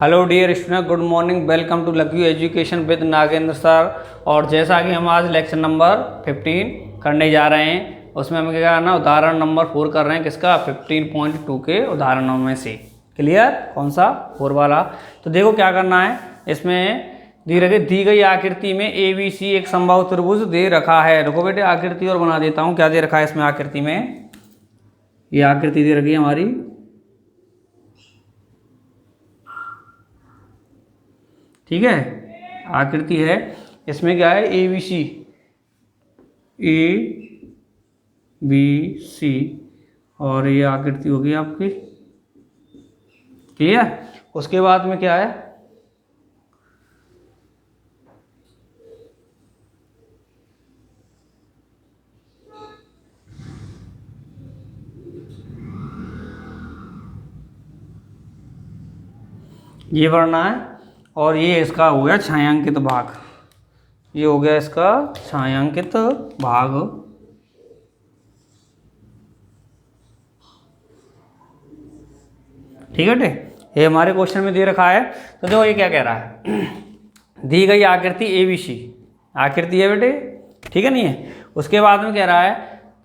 Hello dear student, good morning. Welcome to lucky education with Nagendra sir. और जैसा कि हम आज लेक्चर नंबर 15 करने जा रहे हैं, उसमें हमें क्या करना, उदाहरण नंबर 4 कर रहे हैं। किसका? 15.2 के उदाहरणों में से। क्लियर? कौन सा? 4 वाला। तो देखो क्या करना है। इसमें दी गई आकृति में ABC एक समबाहु त्रिभुज दे रखा है। रुको बेटे, आकृति और बना देता हूँ। क्या दे रखा है इसमें आकृति में? ये आकृति दे रखी है हमारी, ठीक है, आकृति है। इसमें क्या है? ABC, ABC, और ये आकृति होगी आपकी। क्लियर? उसके बाद में क्या है? ये बढ़ना है। और ये इसका हो गया छायांकित भाग। ये हो गया इसका छायांकित भाग। ठीक है बेटे, ये हमारे क्वेश्चन में दे रखा है। तो देखो ये क्या कह रहा है। दी गई आकृति ABC आकृति है बेटे, ठीक है नहीं है। उसके बाद में कह रहा है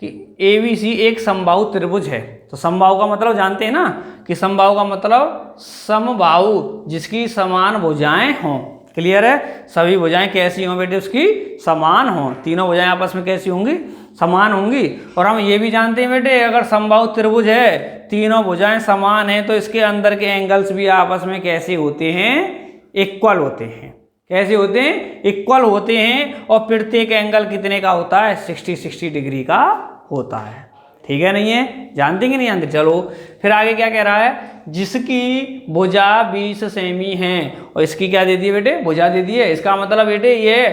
कि ABC एक समबाहु त्रिभुज है। तो समबाहु का मतलब जानते हैं ना, कि समबाहु का मतलब समबाहु जिसकी समान भुजाएं हों। क्लियर है? सभी भुजाएं कैसी हों बेटे? उसकी समान हों। तीनों भुजाएं आपस में कैसी होंगी? समान होंगी। और हम ये भी जानते हैं बेटे, अगर समबाहु त्रिभुज है, तीनों भुजाएं समान हैं, तो इसके अंदर के एंगल्स भी आपस में कैसे होते हैं? इक्वल होते हैं। कैसे होते हैं? इक्वल होते हैं। और प्रत्येक एंगल कितने का होता है? 60 डिग्री का होता है। ठीक है नहीं है? जानते कि नहीं जानते? चलो फिर आगे क्या कह रहा है। जिसकी भुजा 20 सेमी है। और इसकी क्या दे दी है बेटे? भुजा दे दी है। इसका मतलब बेटे ये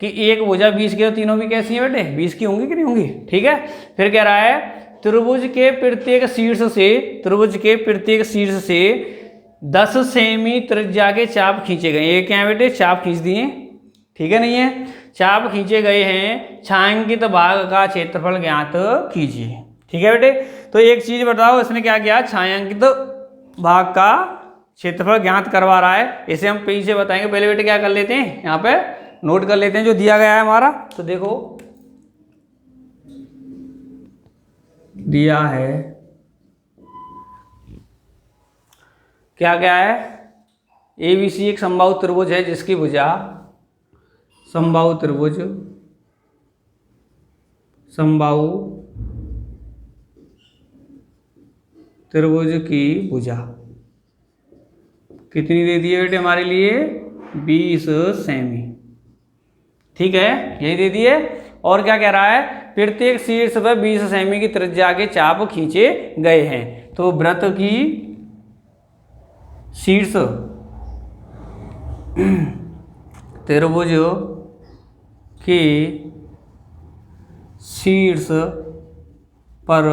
कि एक भुजा 20 की, तो तीनों भी कैसी हैं बेटे? 20 की होंगी कि नहीं होंगी? ठीक है। फिर कह रहा है त्रिभुज के प्रत्येक शीर्ष से 10 सेमी त्रिज्या के चाप खींचे गए। ये क्या है बेटे? चाप खींच दिए। ठीक है नहीं है? चाप खींचे गए हैं। छायांकित भाग का क्षेत्रफल ज्ञात कीजिए। ठीक है बेटे। तो एक चीज बताओ, इसने क्या किया? छायांकित भाग का क्षेत्रफल ज्ञात करवा रहा है। इसे हम पीछे बताएंगे। पहले बेटे क्या कर लेते हैं, यहाँ पे नोट कर लेते हैं जो दिया गया है हमारा। तो देखो दिया है, क्या क्या है? ABC एक समबाहु त्रिभुज है जिसकी भुजा, समबाहु त्रिभुज, समबाहु त्रिभुज की भुजा कितनी दे दी है बेटे हमारे लिए? 20 सेमी। ठीक है, यही दे दी है। और क्या कह रहा है? प्रत्येक शीर्ष पर 20 सेमी की त्रिज्या के चाप खींचे गए हैं। तो वृत्त की शीर्ष त्रिभुज के शीर्ष पर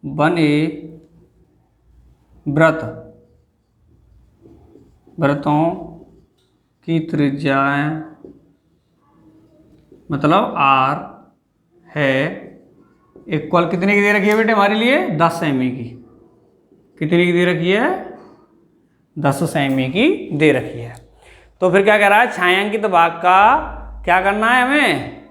बने वृत्तों की त्रिज्याएं मतलब R है इक्वल कितने की दे रखी है बेटे हमारे लिए? 10 सेमी की। कितने की दे रखी है? 10 सेमी की दे रखी है। तो फिर क्या कह रहा है? छायांकित भाग का क्या करना है? हमें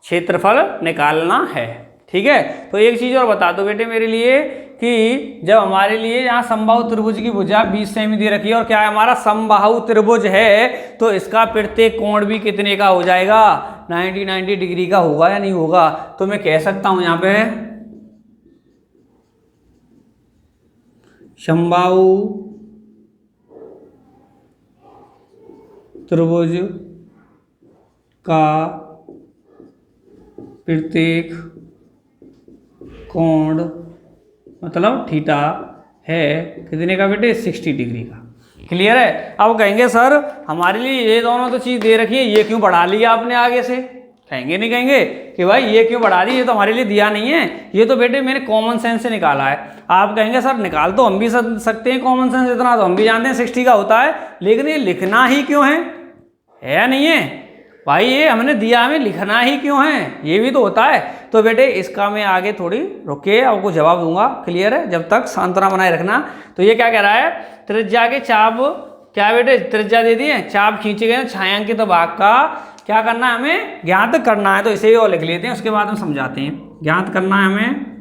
क्षेत्रफल निकालना है। ठीक है। तो एक चीज और बता दो बेटे मेरे लिए, कि जब हमारे लिए यहाँ समबाहु त्रिभुज की भुजा 20 सेमी दे रखी है, और क्या है हमारा? समबाहु त्रिभुज है, तो इसका प्रत्येक कोण भी कितने का हो जाएगा? 90 डिग्री का होगा या नहीं होगा? तो मैं कह सकता हूं यहाँ पे समबाहु त्रिभुज का प्रत्येक कोण मतलब थीटा है कितने का बेटे? 60 डिग्री का। क्लियर है? अब कहेंगे सर हमारे लिए ये दोनों तो चीज दे रखी है, ये क्यों बढ़ा लिया आपने आगे से? कहेंगे नहीं कहेंगे कि भाई ये क्यों बढ़ा दी? ये तो हमारे लिए दिया नहीं है। ये तो बेटे मैंने कॉमन सेंस से निकाला है। आप कहेंगे सर निकाल तो हम भी सकते हैं कॉमन सेंस, इतना तो हम भी जानते हैं 60 का होता है, लेकिन ये लिखना ही क्यों है या नहीं है? भाई ये हमने दिया, हमें लिखना ही क्यों है? ये भी तो होता है। तो बेटे इसका मैं आगे थोड़ी रुके आपको जवाब दूंगा। क्लियर है? जब तक सांत्वना बनाए रखना। तो ये क्या कह रहा है? त्रिज्या के चाप क्या बेटे त्रिज्या दे दी है, चाप खींचे गए, छायांकित भाग का क्या करना है हमें, ज्ञात करना है। तो इसे ही और लिख लेते हैं, उसके बाद हम समझाते हैं। ज्ञात करना है हमें,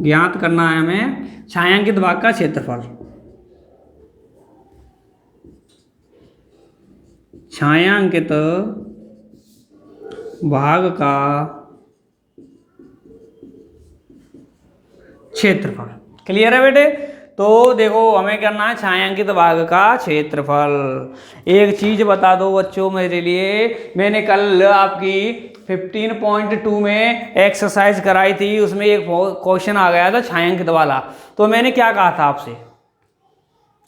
ज्ञात करना है हमें छायांकित भाग का क्षेत्रफल। छायांकित भाग का क्षेत्रफल। क्लियर है बेटे। तो देखो हमें करना है छायांकित भाग का क्षेत्रफल। एक चीज बता दो बच्चों मेरे लिए, मैंने कल आपकी 15.2 में एक्सरसाइज कराई थी, उसमें एक क्वेश्चन आ गया था छायांकित वाला। तो मैंने क्या कहा था आपसे,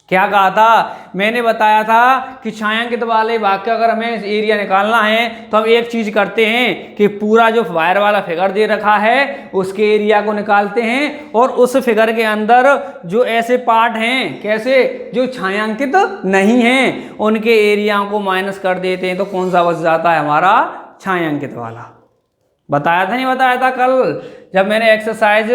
क्या कहा था, मैंने बताया था कि छायांकित वाले भाग का अगर हमें एरिया निकालना है तो हम एक चीज करते हैं कि पूरा जो वायर वाला फिगर दे रखा है उसके एरिया को निकालते हैं, और उस फिगर के अंदर जो ऐसे पार्ट हैं, कैसे, जो छायांकित नहीं हैं, उनके एरिया को माइनस कर देते हैं। तो कौन सा बच जाता है हमारा, छायांकित वाला। बताया था नहीं बताया था कल, जब मैंने एक्सरसाइज,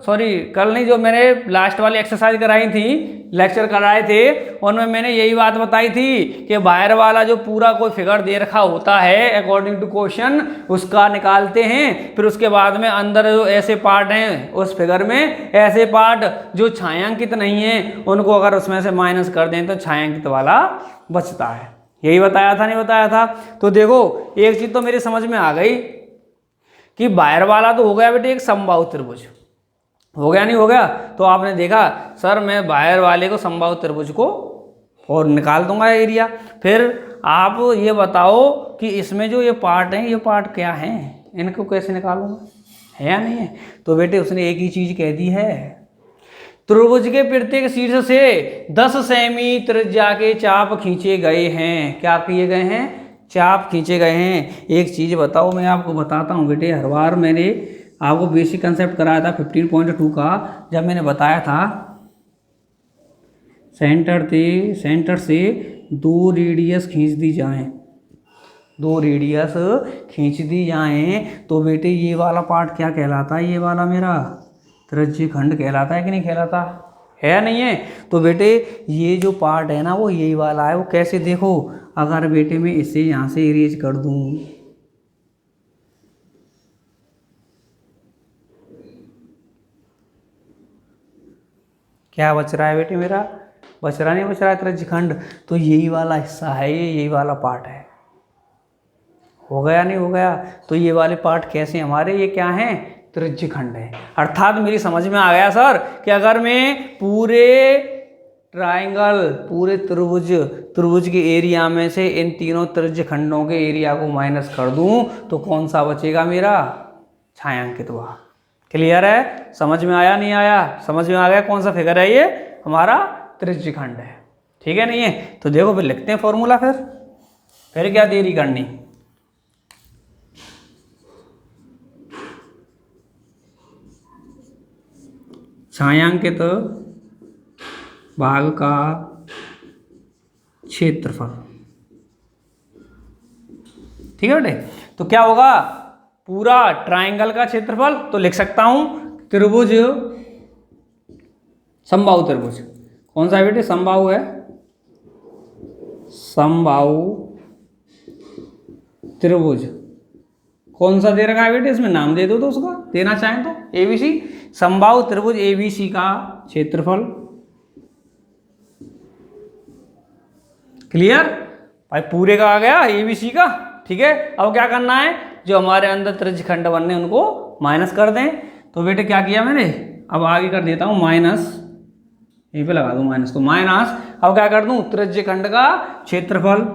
सॉरी कल नहीं, जो मैंने लास्ट वाली एक्सरसाइज कराई थी, लेक्चर कराए थे, उनमें मैंने यही बात बताई थी कि बाहर वाला जो पूरा कोई फिगर दे रखा होता है अकॉर्डिंग टू क्वेश्चन, उसका निकालते हैं, फिर उसके बाद में अंदर जो ऐसे पार्ट हैं उस फिगर में, ऐसे पार्ट जो छायांकित नहीं है उनको अगर उसमें से माइनस कर दें तो छायांकित वाला बचता है। यही बताया था नहीं बताया था। तो देखो एक चीज तो मेरी समझ में आ गई कि बाहर वाला तो हो गया बेटे एक समबाहु त्रिभुज, हो गया नहीं हो गया। तो आपने देखा सर मैं बाहर वाले को समबाहु त्रिभुज को और निकाल दूंगा एरिया। फिर आप ये बताओ कि इसमें जो ये पार्ट हैं, ये पार्ट क्या हैं, इनको कैसे निकालूंगा, है या नहीं है। तो बेटे उसने एक ही चीज कह दी है, त्रिभुज के प्रत्येक शीर्ष से 10 सेमी त्रिज्या के चाप खींचे गए हैं। क्या किए गए हैं, चाप खींचे गए हैं। एक चीज बताओ, मैं आपको बताता हूँ बेटे, हर बार मैंने आपको बेसिक कंसेप्ट कराया था 15.2 का, जब मैंने बताया था सेंटर से 2 रेडियस खींच दी जाएं, 2 रेडियस खींच दी जाएं, तो बेटे ये वाला पार्ट क्या कहलाता है, ये वाला मेरा त्रिज्य खंड कहलाता है कि नहीं कहलाता, है या नहीं है। तो बेटे ये जो पार्ट है ना वो यही वाला है। वो कैसे, देखो अगर बेटे मैं इसे यहाँ से इरेज कर दूं, क्या बच रहा है बेटे मेरा, बच रहा नहीं बच रहा है त्रिज्य खंड। तो यही वाला हिस्सा है, ये यही वाला पार्ट है। हो गया नहीं हो गया। तो ये वाले पार्ट कैसे हमारे, ये क्या है, त्रिज्य खंड है। अर्थात मेरी समझ में आ गया सर कि अगर मैं पूरे ट्राइंगल, पूरे त्रिभुज के एरिया में से इन तीनों त्रिज्य खंडों के एरिया को माइनस कर दूं तो कौन सा बचेगा मेरा, छायांकित भाग। क्लियर है, समझ में आया नहीं आया, समझ में आ गया कौन सा फिगर है, ये हमारा त्रिज्य खंड है। ठीक है नहीं है। तो देखो फिर लिखते हैं फॉर्मूला, फिर क्या देरी करनी। छायांकित भाग का क्षेत्रफल, ठीक है बेटे। तो क्या होगा, पूरा ट्राइंगल का क्षेत्रफल, तो लिख सकता हूं त्रिभुज, समबाहु त्रिभुज, कौन सा है बेटे, समबाहु है, समबाहु त्रिभुज कौन सा दे रखा है बेटे, इसमें नाम दे दो तो उसका, देना चाहें तो ABC, समबाहु त्रिभुज ABC का क्षेत्रफल। क्लियर भाई, पूरे का आ गया ABC का। ठीक है, अब क्या करना है, जो हमारे अंदर त्रिज्य खंड बनने उनको माइनस कर दें। तो बेटे क्या किया मैंने, अब आगे कर देता हूं माइनस, यहीं पे लगा दूं माइनस, तो माइनस, अब क्या कर दूं, त्रिज्य खंड का क्षेत्रफल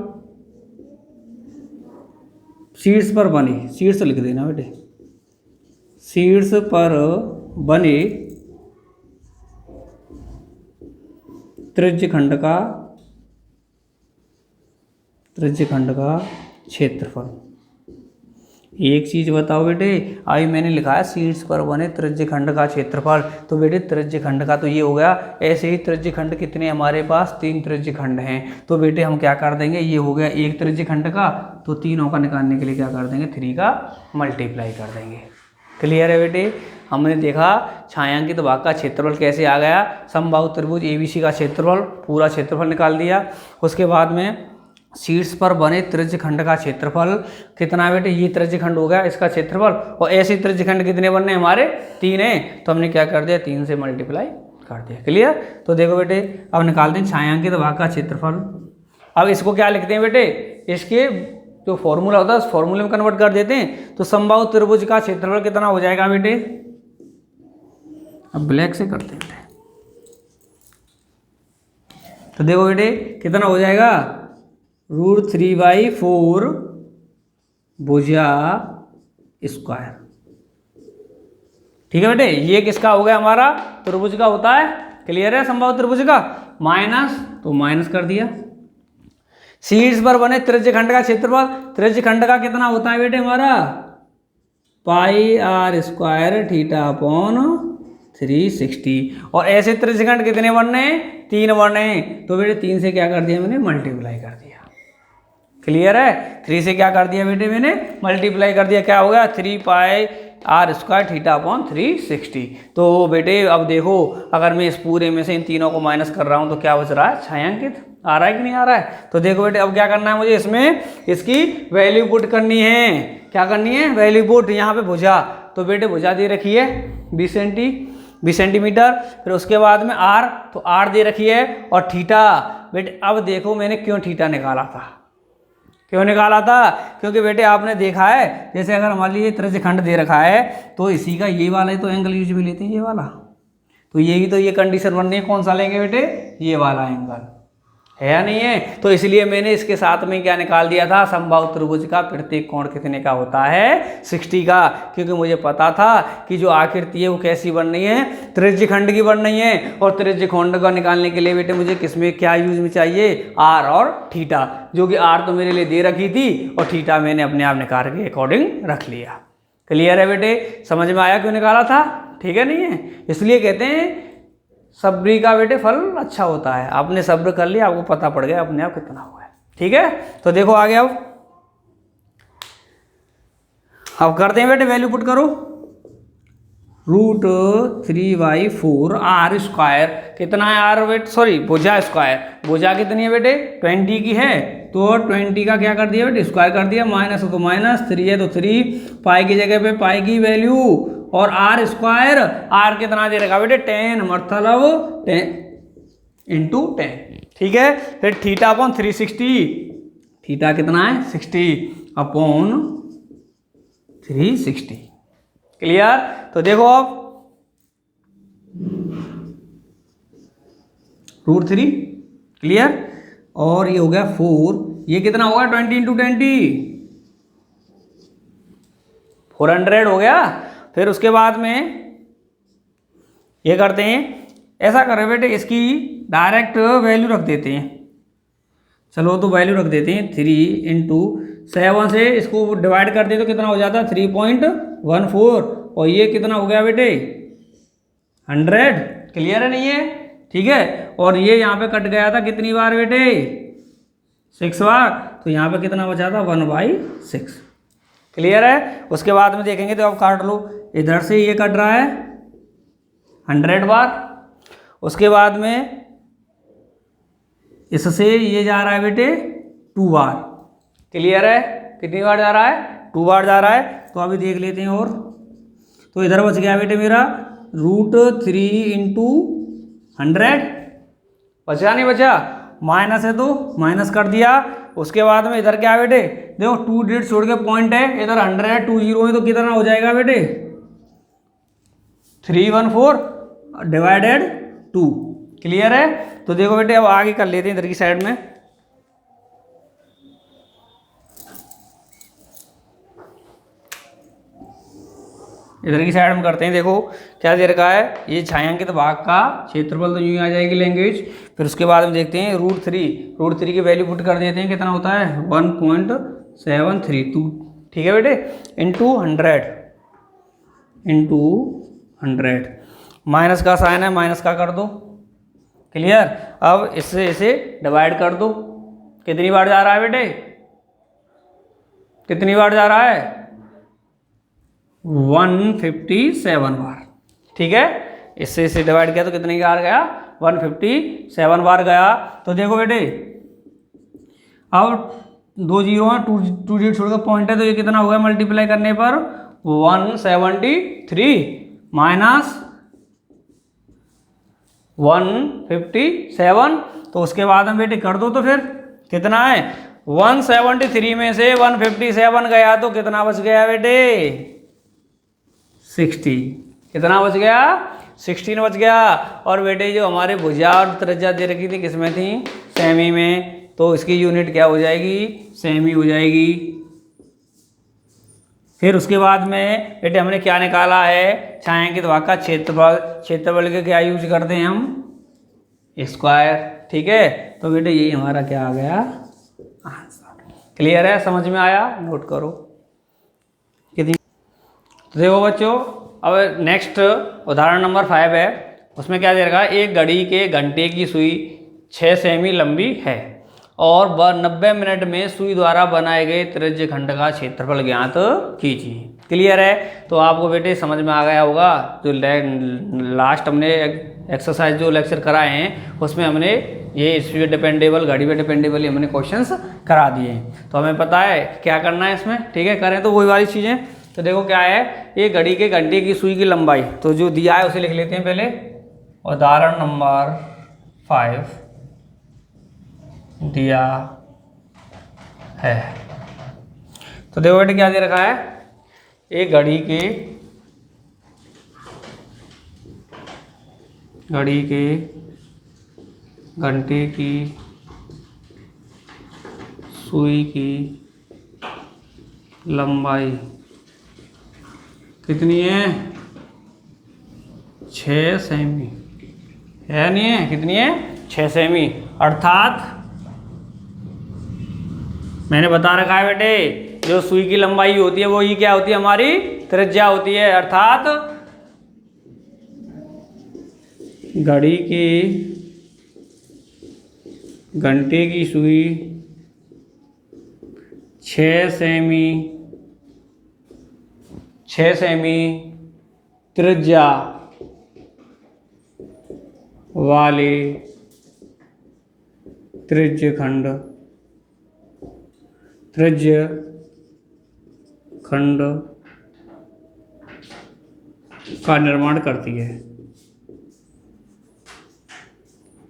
शीर्ष पर बने, शीर्ष लिख देना बेटे, शीर्ष पर बने त्रिज्य खंड का क्षेत्रफल। एक चीज बताओ बेटे, अभी मैंने लिखा है शीर्ष पर बने त्रिज्य खंड का क्षेत्रफल, तो बेटे त्रिज्य खंड का तो ये हो गया। ऐसे ही त्रिज्य खंड कितने हमारे पास, 3 त्रिज्य खंड हैं। तो बेटे हम क्या कर देंगे, ये हो गया 1 त्रिज्य खंड का, तो तीनों का निकालने के लिए क्या कर देंगे, 3 का मल्टीप्लाई कर देंगे। क्लियर है बेटे। हमने देखा छायांकित भाग का क्षेत्रफल कैसे आ गया, समबाहु त्रिभुज एबीसी का क्षेत्रफल, पूरा क्षेत्रफल निकाल दिया। उसके बाद में शीर्ष पर बने त्रिज्यखंड का क्षेत्रफल कितना है बेटे, ये त्रिज्यखंड हो गया इसका क्षेत्रफल, और ऐसे त्रिज्यखंड कितने बनने हमारे, 3 है, तो हमने क्या कर दिया 3 से मल्टीप्लाई कर दिया। क्लियर। तो देखो बेटे अब निकालते हैं छायांकित भाग का क्षेत्रफल। अब इसको क्या लिखते हैं बेटे, इसके जो फॉर्मूला होता है उस फॉर्मूले में कन्वर्ट कर देते हैं। तो समबाहु त्रिभुज का क्षेत्रफल कितना हो जाएगा बेटे, अब ब्लैक से करते हैं। तो देखो बेटे कितना हो जाएगा, √3/4 भुजा स्क्वायर। ठीक है बेटे, ये किसका हो गया हमारा, त्रिभुज का होता है। क्लियर है, समबाहु त्रिभुज का। माइनस, तो माइनस कर दिया। शीर्ष पर बने त्रिज्यखंड का क्षेत्रफल, त्रिज्यखंड का कितना होता है बेटे हमारा, πr² θ/360। और ऐसे त्रिज्यखंड कितने बनने, 3 बनने, तो बेटे 3 से क्या कर दिया मैंने, मल्टीप्लाई कर दिया। क्लियर है, 3 से क्या कर दिया बेटे मैंने, मल्टीप्लाई कर दिया। क्या हो गया, 3πr² θ/360। तो बेटे अब देखो अगर मैं इस पूरे में से इन तीनों को माइनस कर रहा हूं तो क्या बच रहा है, छायांकित। आ रहा है कि नहीं आ रहा है। तो देखो बेटे अब क्या करना है मुझे, इसमें इसकी वैल्यू पुट करनी है। क्या करनी है, वैल्यू पुट। यहाँ पे भुजा, तो बेटे भुजा दे रखी है 20 सेंटीमीटर। फिर उसके बाद में आर, तो आर दे रखी है, और थीटा। बेटे अब देखो मैंने क्यों थीटा निकाला था, क्यों निकाला था, क्योंकि बेटे आपने देखा है जैसे अगर हमारे लिए त्रिज्यखंड दे रखा है तो इसी का ये वाला ही तो एंगल यूज में लेते हैं, ये वाला। तो यही तो ये कंडीशन बन रही है, कौन सा लेंगे बेटे, ये वाला एंगल है या नहीं है। तो इसलिए मैंने इसके साथ में क्या निकाल दिया था, समबाहु त्रिभुज का प्रत्येक कोण कितने का होता है, 60 का। क्योंकि मुझे पता था कि जो आकृति है वो कैसी बन रही है, त्रिज्यखंड की बन रही है। और त्रिज्यखंड को निकालने के लिए बेटे मुझे किसमें क्या यूज में चाहिए, आर और थीटा। जो कि आर तो मेरे लिए दे रखी थी और थीटा मैंने अपने आप निकाल के अकॉर्डिंग रख लिया। क्लियर है बेटे, समझ में आया क्यों निकाला था, ठीक है नहीं है। इसलिए कहते हैं सब्री का बेटे फल अच्छा होता है। आपने सब्र कर लिया, आपको पता पड़ गया अपने आप कितना हुआ है। ठीक है, तो देखो आगे अब करते हैं बेटे, वैल्यू पुट करो। √3/4 r² कितना है, आर बेटे, सॉरी भुजा स्क्वायर। भुजा कितनी है बेटे, 20 की है, तो 20 का क्या कर दिया बेटे, स्क्वायर कर दिया। माइनस हो तो माइनस, 3 है तो 3, पाई की जगह पे पाई की वैल्यू, और r², r कितना दे रखा बेटे 10, मतलब 10 × 10। ठीक है, फिर θ/360, थीटा कितना है 60/360। क्लियर। तो देखो अब √3 क्लियर, और ये हो गया 4, ये कितना होगा 20 × 20, 400 हो गया। फिर उसके बाद में ये करते हैं, ऐसा करें बेटे इसकी डायरेक्ट वैल्यू रख देते हैं। चलो तो वैल्यू रख देते हैं, 3 × 7 से इसको डिवाइड कर दें तो कितना हो जाता है 3.14, और ये कितना हो गया बेटे 100। क्लियर है नहीं है, ठीक है। और ये यहाँ पे कट गया था कितनी बार बेटे, 6 बार, तो यहाँ पे कितना बचा था 1/6। क्लियर है। उसके बाद में देखेंगे तो अब काट लो, इधर से ये कट रहा है 100 बार, उसके बाद में इससे ये जा रहा है बेटे 2 बार। क्लियर है, कितनी बार जा रहा है, 2 बार जा रहा है। तो अभी देख लेते हैं, और तो इधर बच गया बेटे मेरा √3 × 100, बचा नहीं बचा, माइनस है तो माइनस कर दिया। उसके बाद में इधर क्या है बेटे, देखो 2 डिजिट छोड़ के पॉइंट है, इधर 100 है, 2 0 है, तो कितना हो जाएगा बेटे 314/2। क्लियर है। तो देखो बेटे अब आगे कर लेते हैं इधर की साइड में। इधर की साइड में करते हैं, देखो क्या दे रखा है, ये छायांकित भाग का क्षेत्रफल, तो यूँ आ जाएगी लैंग्वेज। फिर उसके बाद में देखते हैं √3 की वैल्यू पुट कर देते हैं, कितना होता है 1.732। ठीक है बेटे, × 100 माइनस का साइन है, माइनस का कर दो। क्लियर। अब इससे इसे डिवाइड कर दो, कितनी बार जा रहा है बेटे, कितनी बार जा रहा है 157 बार। ठीक है, इससे डिवाइड किया तो कितने की बार गया? 157 बार गया। तो देखो बेटे, अब 2 जीरो हैं, 2 जीरो छोड़कर पॉइंट है, तो ये कितना हो गया मल्टीप्लाई करने पर? 173 माइनस 157। तो उसके बाद में बेटे कर दो, तो फिर कितना है? 173 में से 157 गया तो कितना बच गया बेटे? 60। कितना बच गया? 16 बच गया। और बेटे जो हमारे भुजा और त्रिज्या दे रखी थी किसमें थी? सेमी में। तो इसकी यूनिट क्या हो जाएगी? सेमी हो जाएगी। फिर उसके बाद में बेटे हमने क्या निकाला है? छायांकित भाग का क्षेत्रफल। क्षेत्रफल के क्या यूज करते हैं हम? स्क्वायर। ठीक है, तो बेटे यही हमारा क्या आ गया? आंसर। क्लियर है? समझ में आया? नोट करो कितनी। तो देखो बच्चों, अब नेक्स्ट उदाहरण नंबर 5 है। उसमें क्या दे रखा है? एक घड़ी के घंटे की सुई 6 सेमी लंबी है और वह 90 मिनट में सुई द्वारा बनाए गए त्रिज्य खंड का क्षेत्रफल ज्ञात कीजिए। क्लियर है? तो आपको बेटे समझ में आ गया होगा। जो लास्ट हमने एक्सरसाइज जो लेक्चर कराए हैं उसमें हमने ये इस पे डिपेंडेबल, घड़ी पे डिपेंडेबल हमने क्वेश्चंस करा दिए हैं। तो हमें पता है क्या करना है इसमें। ठीक है, करें तो वही वाली चीज़ें। तो देखो क्या है, एक घड़ी के घंटे की सुई की लंबाई, तो जो दिया है उसे लिख लेते हैं पहले। उदाहरण नंबर 5 दिया है। तो देखो बेटे क्या दे रखा है? एक घड़ी के घंटे की सुई की लंबाई कितनी है? 6 सेमी है। नहीं है? कितनी है? 6 सेमी। अर्थात मैंने बता रखा है बेटे, जो सुई की लंबाई होती है वो ही क्या होती है? हमारी त्रिज्या होती है। अर्थात घड़ी की घंटे की सुई 6 सेमी त्रिज्या वाले त्रिज्य खंड का निर्माण करती है,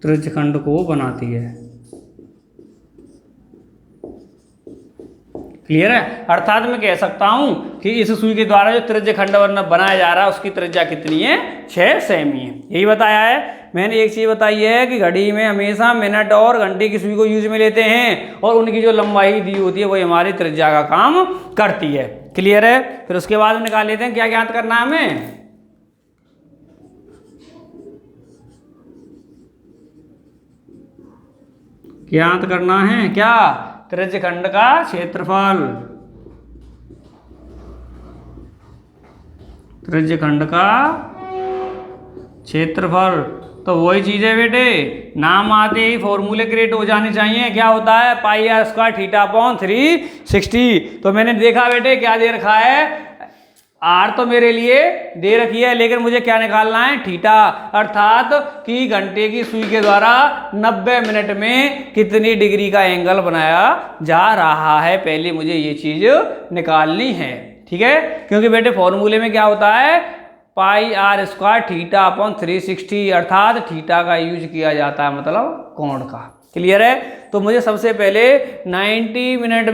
त्रिज्य खंड को बनाती है। क्लियर है? अर्थात मैं कह सकता हूं कि इस सुई के द्वारा जो त्रिज्य खंड बनाया जा रहा है उसकी त्रिज्या कितनी है? 6 सेमी है। यही बताया है मैंने। एक चीज बताई है कि घड़ी में हमेशा मिनट और घंटे की सुई को यूज में लेते हैं और उनकी जो लंबाई दी होती है वो हमारी त्रिज्या का काम करती है। क्लियर है? फिर उसके बाद में निकाल लेते हैं क्या ज्ञात करना है हमें। ज्ञात करना है क्या? त्रिज्य खंड का क्षेत्रफल। त्रिज्य खंड का क्षेत्रफल। तो वही चीज है बेटे, नाम आते ही फॉर्मूले क्रिएट हो जाने चाहिए। क्या होता है? पाई आर स्क्वायर थीटा अपॉन 360। तो मैंने देखा बेटे क्या दे रखा है? आर तो मेरे लिए दे रखी है, लेकिन मुझे क्या निकालना है? थीटा। अर्थात कि घंटे की सुई के द्वारा 90 मिनट में कितनी डिग्री का एंगल बनाया जा रहा है, पहले मुझे ये चीज निकालनी है। ठीक है, क्योंकि बेटे फॉर्मूले में क्या होता है? पाई आर स्क्वायर थीटा अपॉन 360। अर्थात थीटा का यूज किया जाता है, मतलब कोण का। क्लियर है? तो मुझे सबसे पहले 90 मिनट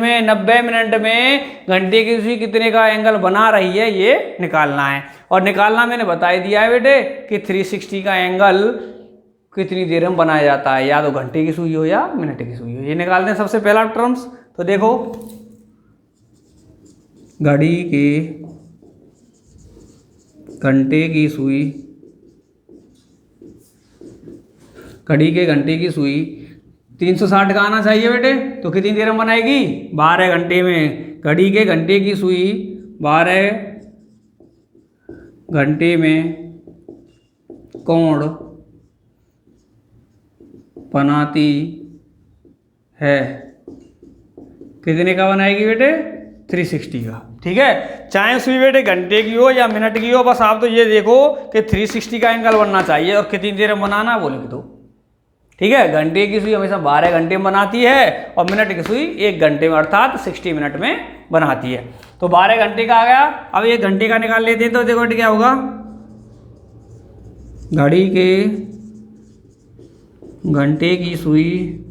में घंटे की सुई कितने का एंगल बना रही है ये निकालना है। और निकालना मैंने बता ही दिया है बेटे कि 360 का एंगल कितनी देर में बनाया जाता है, या तो घंटे की सुई हो या मिनट की सुई हो। ये निकालते हैं सबसे पहला टर्म्स। तो देखो, घड़ी के घंटे की सुई 360 का आना चाहिए बेटे। तो कितनी देर में बनाएगी? 12 घंटे में। घड़ी के घंटे की सुई 12 घंटे में कोण बनाती है। कितने का बनाएगी बेटे? 360 का। ठीक है, चाहे सुई बेटे घंटे की हो या मिनट की हो, बस आप तो ये देखो कि 360 का एंगल बनना चाहिए और कितनी देर में बनाना वो लिख दो। ठीक है, घंटे की सुई हमेशा 12 घंटे में बनाती है और मिनट की सुई 1 घंटे में अर्थात 60 मिनट में बनाती है। तो 12 घंटे का आ गया। अब 1 घंटे का निकाल लेते हैं तो देखो बेटे क्या होगा, घड़ी के घंटे की सुई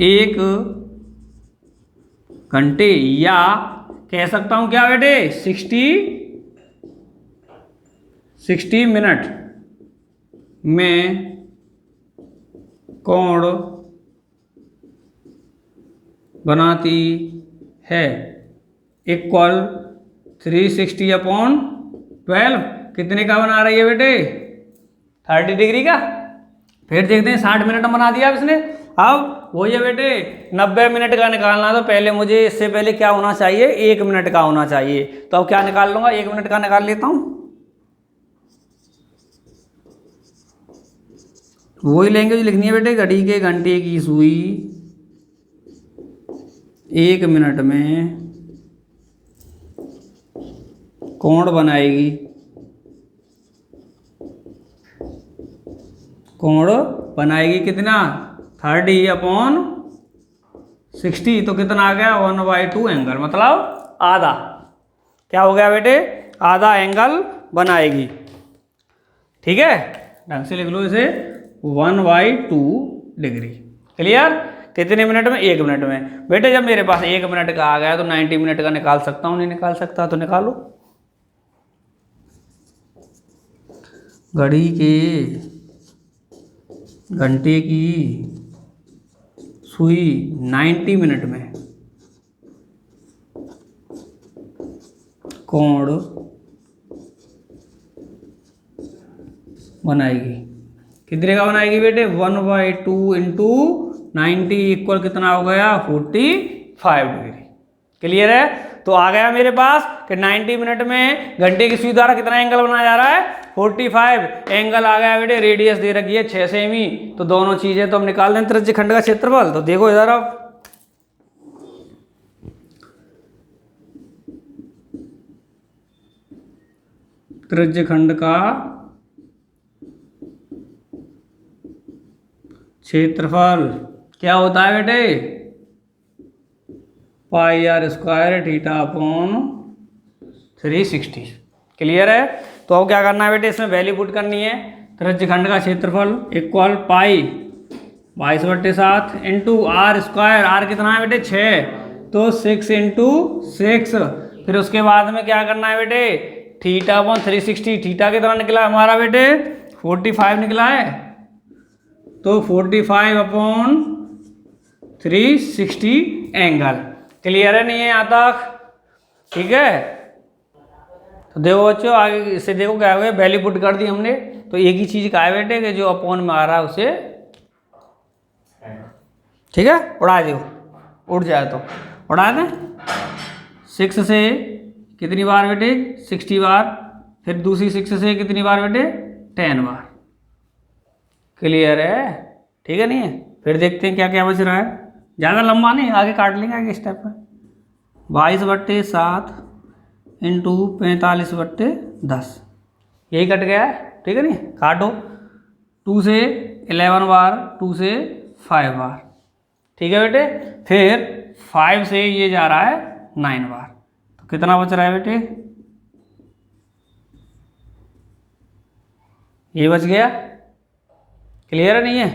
1 घंटे या कह सकता हूं क्या बेटे 60 मिनट में कोण बनाती है इक्वल 360/12 कितने का बना रही है बेटे 30 डिग्री का। फिर देखते हैं 60 मिनट में बना दिया अब इसने। अब वो ये बेटे 90 मिनट का निकालना, तो पहले मुझे इससे पहले क्या होना चाहिए 1 मिनट का होना चाहिए। तो अब क्या निकाल लूंगा 1 मिनट का निकाल लेता हूं, वही लैंग्वेज लिखनी है बेटे, घड़ी के घंटे की सुई 1 मिनट में कोण बनाएगी, कोण बनाएगी कितना 30/60। तो कितना आ गया 1/2 एंगल, मतलब आधा। क्या हो गया बेटे आधा एंगल बनाएगी। ठीक है, ढंग से लिख लो इसे 1/2 डिग्री। क्लियर, कितने मिनट में 1 मिनट में। बेटे जब मेरे पास 1 मिनट का आ गया तो 90 मिनट का निकाल सकता हूँ, नहीं निकाल सकता तो निकालो। घड़ी के घंटे की सुई 90 मिनट में कोण बनाएगी, कितने का बनाएगी बेटे 1/2 इंटू 90 इक्वल कितना हो गया 45 डिग्री। क्लियर है, तो आ गया मेरे पास कि 90 मिनट में घंटे की सुई द्वारा कितना एंगल बनाया जा रहा है 45 एंगल आ गया बेटे। रेडियस दे रखी है 6 सेमी, तो दोनों चीजें तो हम निकाल दें त्रिज्य खंड का क्षेत्रफल। तो देखो इधर अब त्रिज्य खंड का क्षेत्रफल क्या होता है बेटे πr²θ/360। क्लियर है, तो अब क्या करना है बेटे इसमें वैल्यू पुट करनी है। त्रिज्य खंड का क्षेत्रफल equal pi 22/7 into r², r कितना है बेटे 6, तो 6 इंटू 6। फिर उसके बाद में क्या करना है बेटे θ/360, थीटा कितना निकला हमारा बेटे 45 निकला है, तो 45/360 एंगल। क्लियर है नहीं है यहाँ तक, ठीक है। तो देखो बच्चों आगे इससे देखो क्या हो गया, वैल्यू पुट कर दी हमने। तो एक ही चीज का है बेटे कि जो अपॉन में आ रहा है उसे ठीक है उड़ा दो, उड़ जाए तो उड़ा दें। 6 से कितनी बार बेटे 60 बार, फिर दूसरी 6 से कितनी बार बेटे 10 बार। क्लियर है, ठीक है नहीं है। फिर देखते हैं क्या क्या बच रहा है, ज़्यादा लंबा नहीं, आगे काट लेंगे आगे स्टेप में। 22/7 इंटू 45/10 यही कट गया है, ठीक है नहीं, काटो। 2 से 11 बार, 2 से 5 बार, ठीक है बेटे। फिर 5 से ये जा रहा है 9 बार, तो कितना बच रहा है बेटे ये बच गया। क्लियर है नहीं है,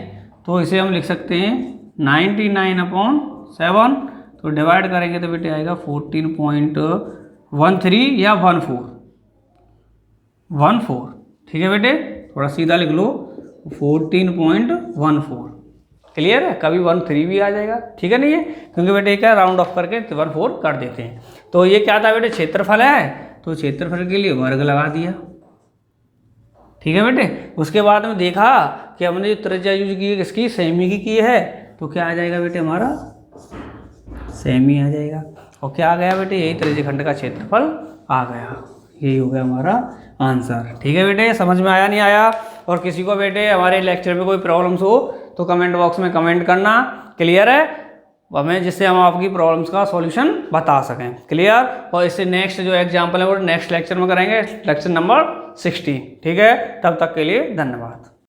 तो इसे हम लिख सकते हैं 99/7, तो डिवाइड करेंगे तो बेटे आएगा 14.13 या 14। ठीक है बेटे, थोड़ा सीधा लिख लो 14.14। क्लियर है, कभी 13 भी आ जाएगा, ठीक है नहीं है, क्योंकि बेटे क्या राउंड ऑफ करके 14 कर देते हैं। तो ये क्या था बेटे क्षेत्रफल है, तो क्षेत्रफल के लिए वर्ग लगा दिया, ठीक है बेटे। उसके बाद में देखा कि हमने जो त्रिज्या यूज की है किसकी सेमी की है, तो क्या आ जाएगा बेटे हमारा सेमी आ जाएगा। और क्या आ गया बेटे यही त्रिज्य खंड का क्षेत्रफल आ गया, यही हो गया हमारा आंसर। ठीक है बेटे, समझ में आया नहीं आया। और किसी को बेटे हमारे लेक्चर में कोई प्रॉब्लम्स हो तो कमेंट बॉक्स में कमेंट करना। क्लियर है, हमें, जिससे हम आपकी प्रॉब्लम्स का सॉल्यूशन बता सकें। क्लियर? और इससे नेक्स्ट जो एग्जाम्पल है वो नेक्स्ट लेक्चर में करेंगे, लेक्चर नंबर 16। ठीक है, तब तक के लिए धन्यवाद।